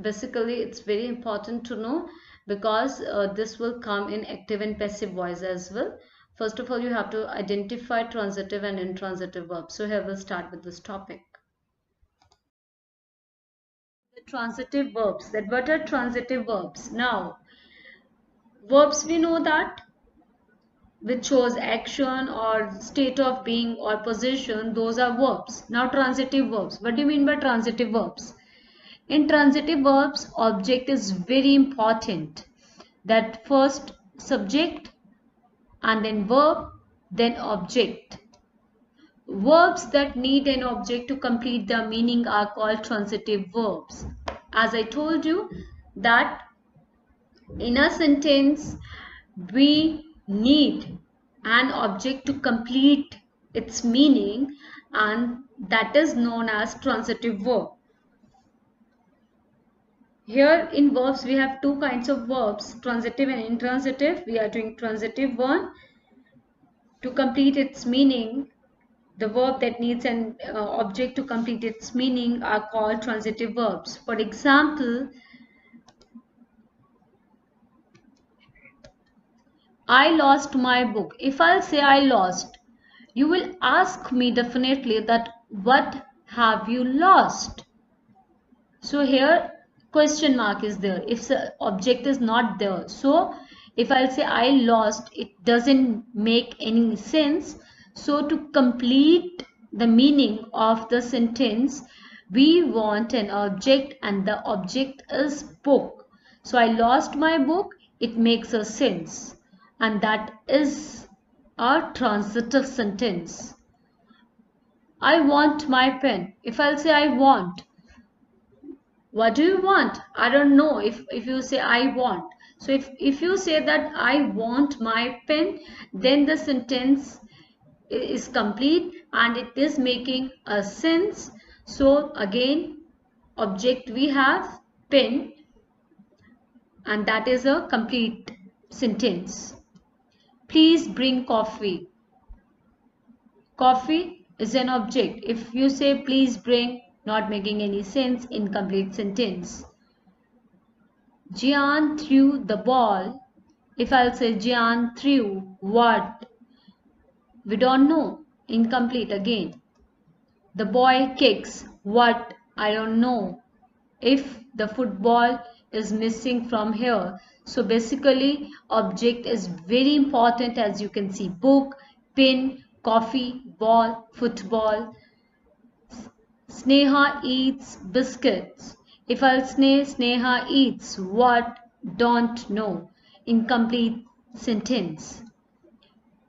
Basically, it's very important to know because this will come in active and passive voice as well. First of all, you have to identify transitive and intransitive verbs. So here we'll start with this topic. The transitive verbs. That what are transitive verbs? Now, verbs we know that which shows action or state of being or position, those are verbs. Now transitive verbs. What do you mean by transitive verbs? In transitive verbs, object is very important. That first subject and then verb, then object. Verbs that need an object to complete their meaning are called transitive verbs. As I told you that in a sentence, we need an object to complete its meaning, and that is known as transitive verb. Here in verbs we have two kinds of verbs, transitive and intransitive. We are doing transitive one. To complete its meaning, the verb that needs an object to complete its meaning are called transitive verbs. For example, I lost my book. If I'll say I lost, you will ask me definitely that what have you lost? So here question mark is there if the object is not there. So if I'll say I lost, it doesn't make any sense. So to complete the meaning of the sentence, we want an object, and the object is book. So I lost my book, it makes a sense, and that is a transitive sentence. I want my pen. If I'll say I want, what do you want? I don't know. If you say I want, so if you say that I want my pen, then the sentence is complete and it is making a sense. So again, object we have pen, and that is a complete sentence. Please bring coffee. Coffee is an object. If you say please bring, not making any sense, incomplete sentence. Jian threw the ball. If I'll say Jian threw what? We don't know. Incomplete again. The boy kicks what? I don't know. If the football is missing from here. So basically object is very important, as you can see, book, pin, coffee, ball, football. Sneha eats biscuits. If I'll say Sneha eats what? Don't know. Incomplete sentence.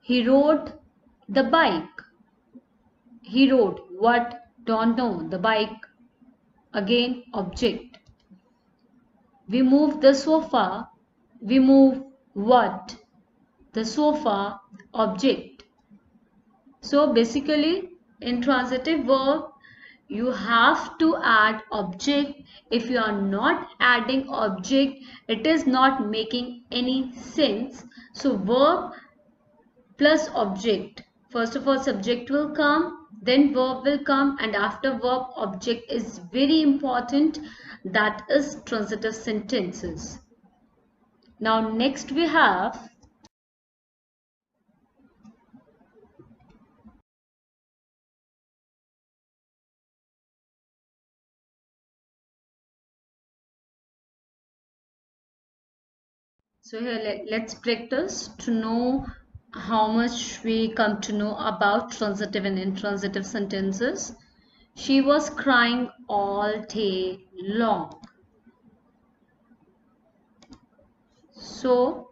He rode the bike. He rode what? Don't know. The bike. Again object. We move the sofa. We move what? The sofa. Object. So basically in transitive verb, you have to add object. If you are not adding object, it is not making any sense. So verb plus object. First of all, subject will come, then verb will come, and after verb, object is very important. That is transitive sentences. Now next we have so here let's practice to know how much we come to know about transitive and intransitive sentences. She was crying all day long. So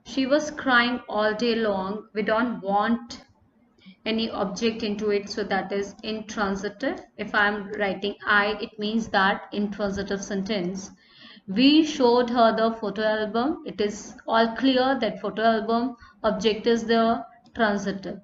she was crying all day long. We don't want any object into it, so that is intransitive. If I am writing I, it means that intransitive sentence. We showed her the photo album. It is all clear that photo album object is the transitive.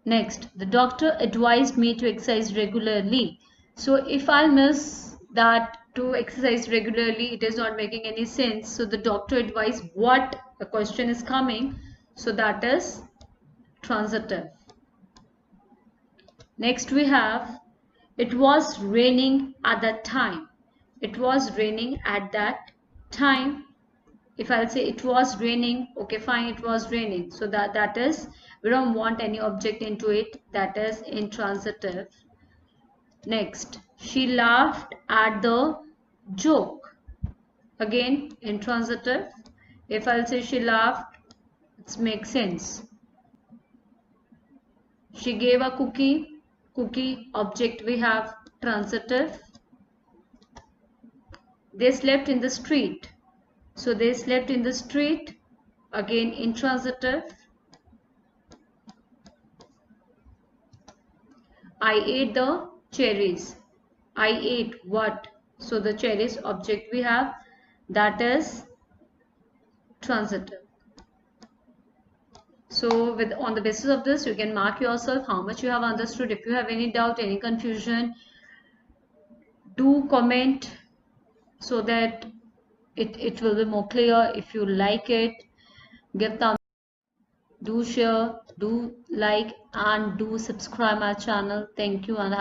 Next, the doctor advised me to exercise regularly. So if I miss that to exercise regularly, it is not making any sense. So the doctor advised what? The question is coming. So that is transitive. Next we have, it was raining at that time. It was raining at that time. If I'll say it was raining, okay, fine, it was raining. So that is, we don't want any object into it. That is intransitive. Next, she laughed at the joke. Again, intransitive. If I'll say she laughed, it makes sense. She gave a cookie. Cookie, object we have, transitive. They slept in the street. So they slept in the street. Again, intransitive. I ate the cherries. I ate what? So the cherries, object we have, that is transitive. So on the basis of this, you can mark yourself how much you have understood. If you have any doubt, any confusion, do comment so that it will be more clear. If you like it, give thumbs, do share, do like, and do subscribe my channel. Thank you and